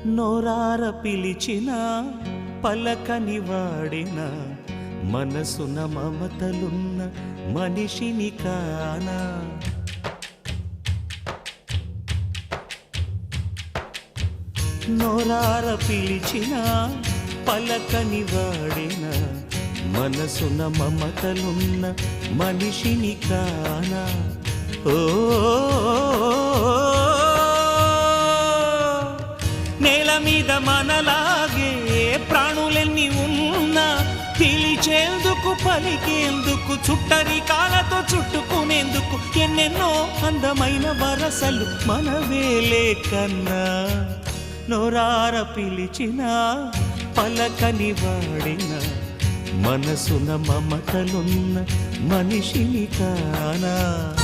నోరార పిలిచిన పలకని వాడిన మనసున మమతలున్న మనిషిని కానా. నోరార పిలిచిన పలకని వాడిన మనసున మమతలున్న మనిషిని కానా. ఓ నేల మీద మనలాగే ప్రాణులెన్ని ఉన్నా పిలిచేందుకు పలికేందుకు చుట్టరికాలతో చుట్టుకునేందుకు ఎన్నెన్నో అందమైన వరసలు మనవేలే కన్నా. నోరార పిలిచిన పలకని వాడిన మనసున మమతలున్న మనిషిని కానా.